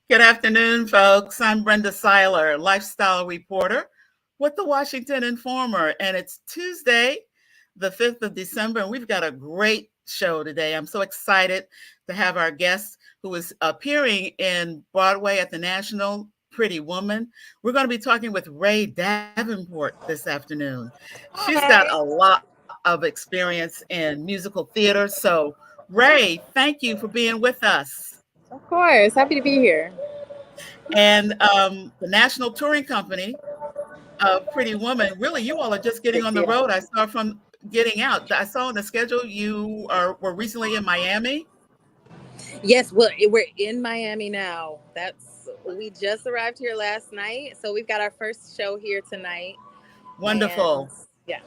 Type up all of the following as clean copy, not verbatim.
Good afternoon, folks. I'm Brenda Siler, lifestyle reporter with the Washington Informer, and it's Tuesday, the 5th of December, and we've got a great show today. I'm so excited to have our guest who is appearing in Broadway at the National, Pretty Woman. We're going to be talking with Rae Davenport this afternoon. She's got Hi. a lot of experience in musical theater, so Rae, thank you for being with us. Of course. Happy to be here. And the National Touring Company of Pretty Woman, really, you all are just getting Big on the deal. road. I saw from getting out. I saw on the schedule were recently in Miami. Yes, well, we're in Miami now. We just arrived here last night, so we've got our first show here tonight. And Wonderful. yeah.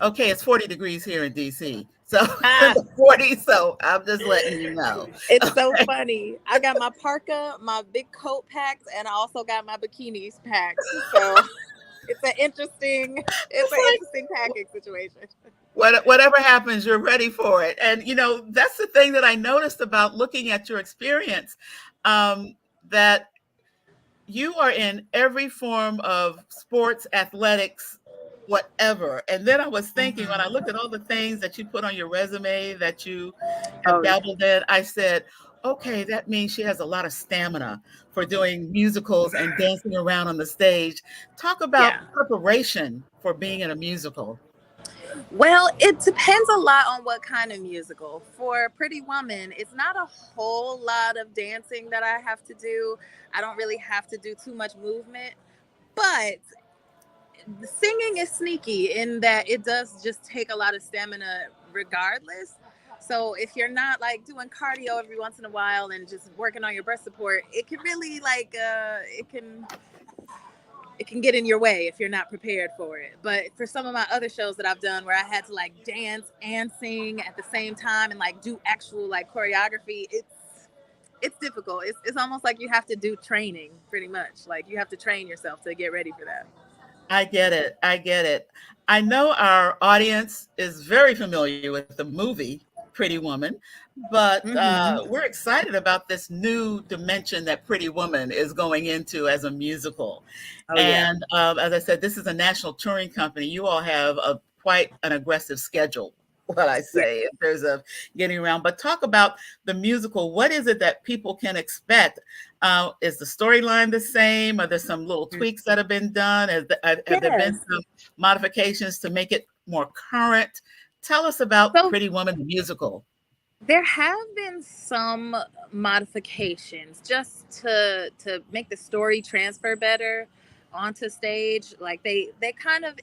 Okay, it's 40 degrees here in DC. So it's in Ah, the 40s, so I'm just letting you know. it's so funny. I got my parka, my big coat packed, and I also got my bikinis packed. So it's It's an like interesting packing situation. whatever happens, you're ready for it. And that's the thing that I noticed about looking at your experience, that you are in every form of sports, athletics, whatever. And then I was thinking, when I Mhm. looked at all the things that you put on your resume that you have Oh yeah. dabbled in, I said, okay, that means she has a lot of stamina for doing musicals and dancing around on the stage. Talk Yeah. about preparation for being in a musical. Well, it depends a lot on what kind of musical. For Pretty Woman, it's not a whole lot of dancing that I have to do. I don't really have to do too much movement, but the singing is sneaky in that it does just take a lot of stamina regardless. So if you're not like doing cardio every once in a while and just working on your breath support, it can really it can get in your way if you're not prepared for it. But for some of my other shows that I've done where I had to like dance and sing at the same time and like do actual like choreography, it's difficult. It's almost like you have to do training pretty much. Like you have to train yourself to get ready for that. I get it. I get it. I know our audience is very familiar with the movie Pretty Woman, but Hmm. we're excited about this new dimension that Pretty Woman is going into as a musical. Oh yeah. And as I said, this is a national touring company. You all have quite an aggressive schedule, what I Yeah. say, in terms of getting around. But talk about the musical. What is it that people can expect? Is the storyline the same? Are there some little tweaks that have been done? Have there been Yes. some modifications to make it more current? Tell us about So Pretty Woman, the musical. there have been some modifications just to make the story transfer better onto stage. Like they kind of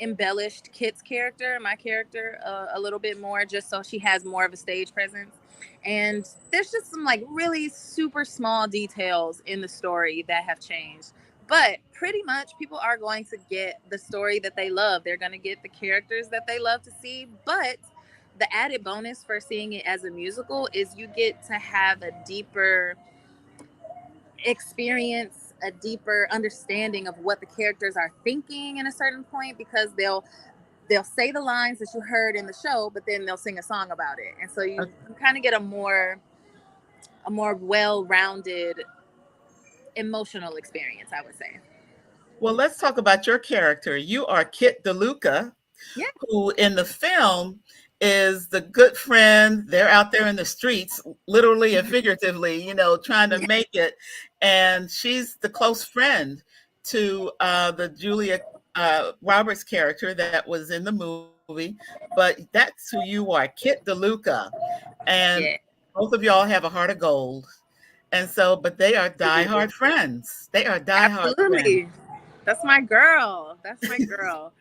embellished Kit's character, my character, a little bit more, just so she has more of a stage presence. And there's just some like really super small details in the story that have changed. But pretty much people are going to get the story that they love. They're going to get the characters that they love to see. But the added bonus for seeing it as a musical is you get to have a deeper experience, a deeper understanding of what the characters are thinking in a certain point, because they'll say the lines that you heard in the show, but then they'll sing a song about it, and so you kind of get a more well-rounded emotional experience, I would say. Well, let's talk about your character. You are Kit De Luca, Yeah. who in the film is the good friend. They're out there in the streets, literally and figuratively, trying to make it. And she's the close friend to the Julia Roberts character that was in the movie. But that's who you are, Kit De Luca. And Yeah. both of y'all have a heart of gold. And so, but they are diehard friends. They are diehard friends. Absolutely. That's my girl. That's my girl.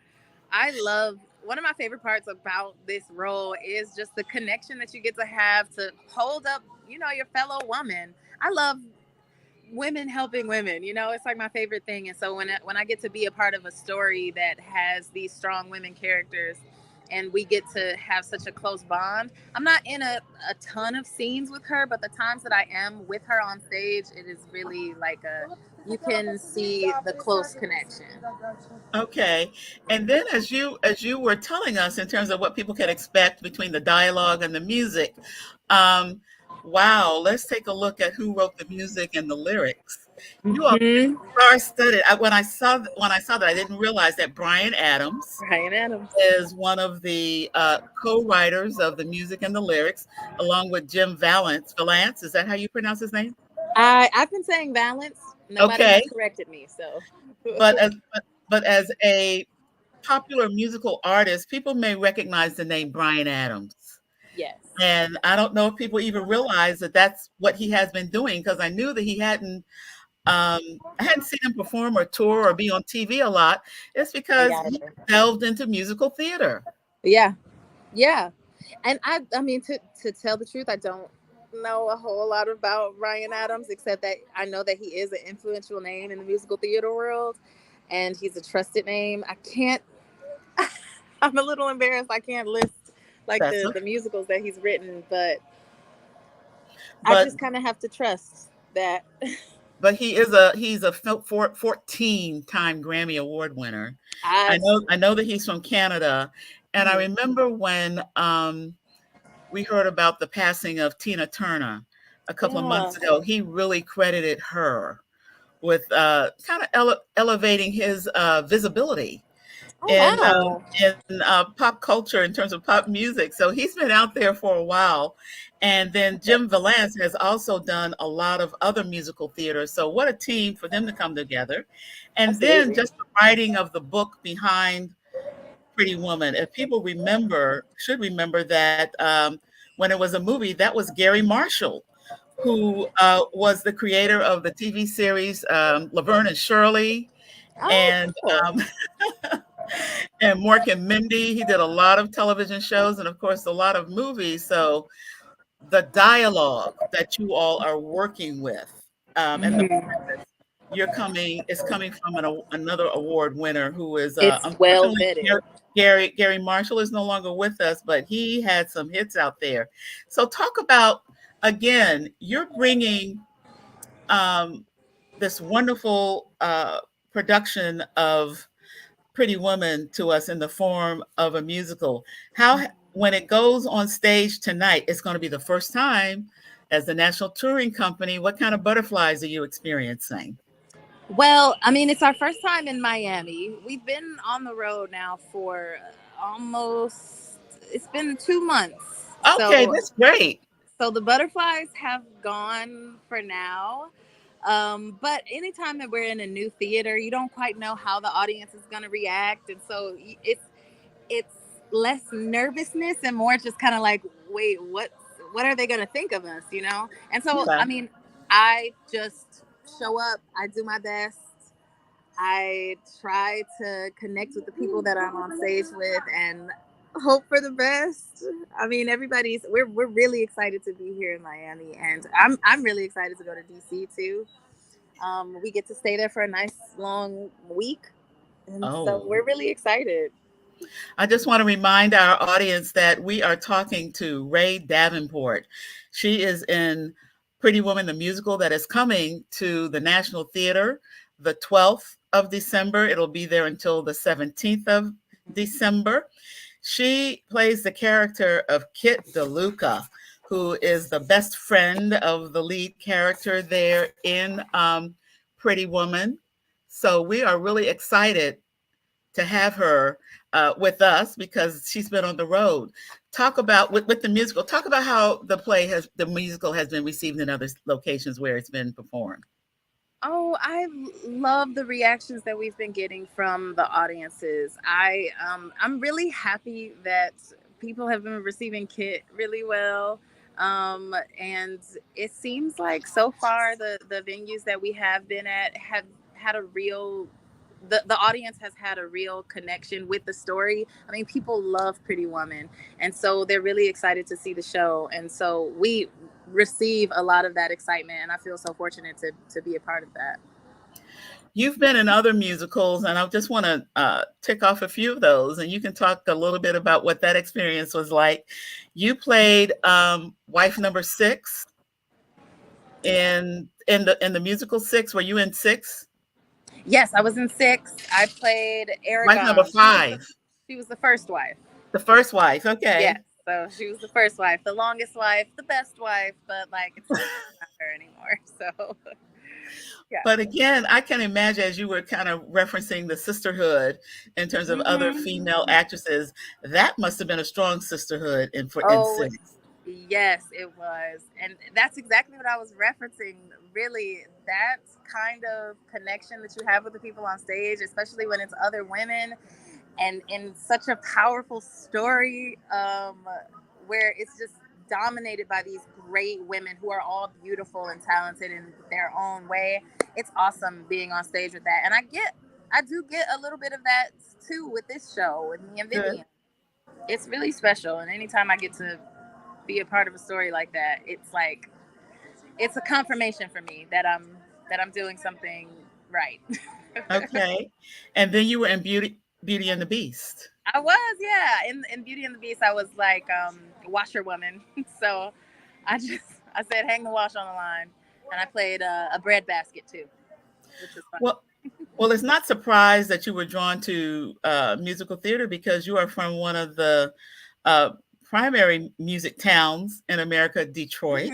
I love One of my favorite parts about this role is just the connection that you get to have to hold up, your fellow woman. I love women helping women. It's like my favorite thing. And so when I get to be a part of a story that has these strong women characters and we get to have such a close bond. I'm not in a ton of scenes with her, but the times that I am with her on stage, it is really like you can see the close connection. Okay. And then as you were telling us in terms of what people can expect between the dialogue and the music, um, Wow, let's take a look at who wrote the music and the lyrics. You are Hmm. star-studded. When I saw that, I didn't realize that Bryan Adams Brian Adams. is one of the co-writers of the music and the lyrics, along with Jim Valance. Valance, is that how you pronounce his name? I've been saying Valance. Nobody Okay, has corrected me, so but as a popular musical artist, people may recognize the name Bryan Adams. yes. And I don't know if people even realize that that's what he has been doing, because I knew that I hadn't seen him perform or tour or be on TV a lot. It's Me because he either. delved into musical theater. Yeah, yeah. And I mean, to tell the truth, I don't know a whole lot about Ryan Adams, except that I know that he is an influential name in the musical theater world, and he's a trusted name. I can't. I'm a little embarrassed. I can't list like That's the okay. musicals that he's written, but I But just kind of have to trust that. he's a 14-time Grammy Award winner. I I know that he's from Canada, and I Mhm. remember when we heard about the passing of Tina Turner a couple of Yeah. months ago. He really credited her with kind of elevating his visibility Oh wow. in pop culture in terms of pop music. So he's been out there for a while. And then Jim Valance has also done a lot of other musical theater. So what a team for them to come together. And then Absolutely. just the writing of the book behind Pretty Woman. If people should remember that when it was a movie, that was Gary Marshall, who was the creator of the TV series Laverne and Shirley, Oh, and cool. um, and Mork and Mindy. He did a lot of television shows and, of course, a lot of movies. So the dialogue that you all are working with, and the Mhm. is coming from another award winner who is It's well unfortunately vetted. Gary Marshall is no longer with us, but he had some hits out there. So talk about, again, you're bringing um, this wonderful production of Pretty Woman to us in the form of a musical. How When it goes on stage tonight, it's going to be the first time as the national touring company. What kind of butterflies are you experiencing? Well, I mean, it's our first time in Miami. We've been on the road now for almost, it's been 2 months. Okay, So, that's great. so the butterflies have gone for now. But anytime that we're in a new theater, you don't quite know how the audience is going to react. And so it's less nervousness and more just kind of like, wait, what are they going to think of us, you know? And so, Yeah. I mean, I just show up, I do my best, I try to connect with the people that I'm on stage with and hope for the best. I mean, we're really excited to be here in Miami, and I'm really excited to go to DC too. We get to stay there for a nice long week, and so Oh, we're really excited. I just want to remind our audience that we are talking to Rae Davenport. She is in Pretty Woman, the musical that is coming to the National Theater the 12th of December. It'll be there until the 17th of December. She plays the character of Kit De Luca, who is the best friend of the lead character there in Pretty Woman. So we are really excited to have her with us because she's been on the road. Talk about with the musical. Talk about how the musical has been received in other locations where it's been performed. Oh, I love the reactions that we've been getting from the audiences. I'm really happy that people have been receiving Kit really well. And it seems like so far the venues that we have been at have had a real the audience has had a real connection with the story. I mean, people love Pretty Woman, and so they're really excited to see the show. And so we receive a lot of that excitement, and I feel so fortunate to be a part of that. You've been in other musicals, and I just want to tick off a few of those, and you can talk a little bit about what that experience was like. You played wife number six in the musical Six. Were you in Six? Yes, I was in Six. I played Wife number Aragon. five, She was the first wife. the first wife. Okay. Yes. So she was the first wife, the longest wife, the best wife, but like it's not her anymore. So yeah. But again, I can imagine as you were kind of referencing the sisterhood in terms of other female actresses, that must have been a strong sisterhood in Oh, Six. yes, it was. And that's exactly what I was referencing. Really, that kind of connection that you have with the people on stage, especially when it's other women and in such a powerful story, where it's just dominated by these great women who are all beautiful and talented in their own way. It's awesome being on stage with that. And I do get a little bit of that too with this show with me and Vivian. Good. It's really special. And anytime I get to be a part of a story like that, it's like it's a confirmation for me that I'm doing something right. Okay. And then you were in Beauty and the Beast. I was, yeah. In Beauty and the Beast, I was like washerwoman. So I said hang the wash on the line, and I played a bread basket too, which was fun. Well, it's not surprised that you were drawn to musical theater because you are from one of the primary music towns in America, Detroit.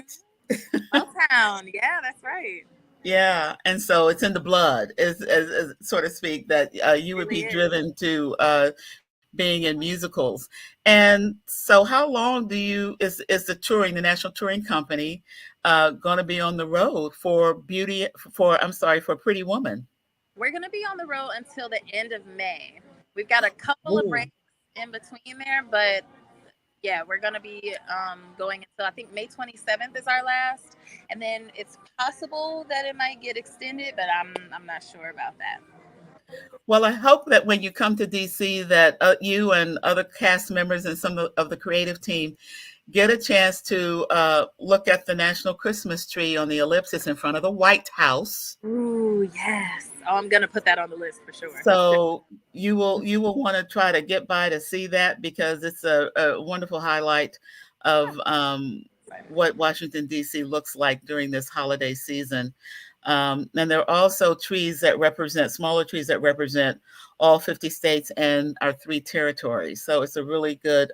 Motown, yeah, that's right. Yeah, and so it's in the blood, as so to speak, that you would be driven to being in musicals. And so, how long is the National Touring Company going to be on the road for for Pretty Woman? We're going to be on the road until the end of May. We've got a couple of breaks in between there, but yeah, we're going to be going until I think May 27th is our last. And then it's possible that it might get extended, but I'm not sure about that. Well, I hope that when you come to DC that you and other cast members and some of the creative team get a chance to look at the National Christmas Tree on the ellipsis in front of the White House. Ooh, yes. Oh, I'm going to put that on the list for sure. So you will want to try to get by to see that because it's a wonderful highlight of what Washington, D.C. looks like during this holiday season. And there are also smaller trees that represent all 50 states and our 3 territories. So it's a really good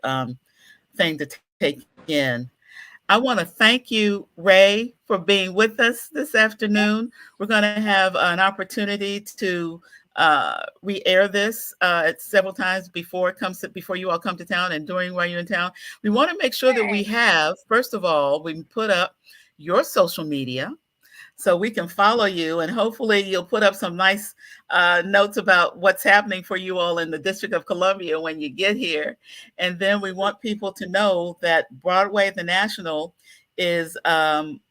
thing to take in. I want to thank you, Rae, for being with us this afternoon. We're going to have an opportunity to re-air this several times before you all come to town and while you're in town. We want to make sure that we have, first of all, we put up your social media so we can follow you, and hopefully you'll put up some nice notes about what's happening for you all in the District of Columbia when you get here. And then we want people to know that Broadway at the National is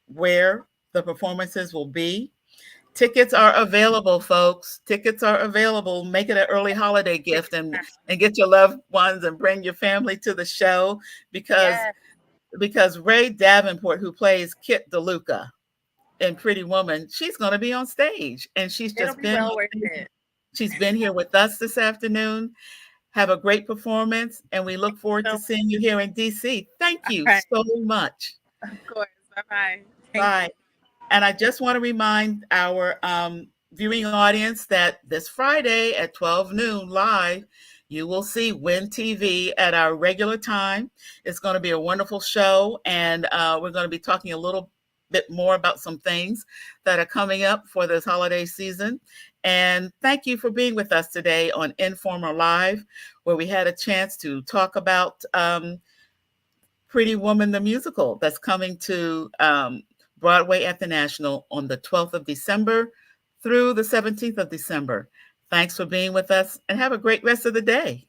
where the performances will be. Tickets are available, folks. Tickets are available. Make it an early holiday gift and get your loved ones and bring your family to the show because Rae Davenport, who plays Kit De Lucan in Pretty Woman, she's going to be on stage, and she's been here with us this afternoon. Have a great performance, and we look forward to seeing you here in DC. Thank you so much. Of course. Bye-bye. Bye. And I just want to remind our viewing audience that this Friday at 12 noon live, you will see Win TV at our regular time. It's going to be a wonderful show, and we're going to be talking a little bit more about some things that are coming up for this holiday season. And thank you for being with us today on Informer Live, where we had a chance to talk about Pretty Woman, the musical that's coming to Broadway at the National on the 12th of December through the 17th of December. Thanks for being with us and have a great rest of the day.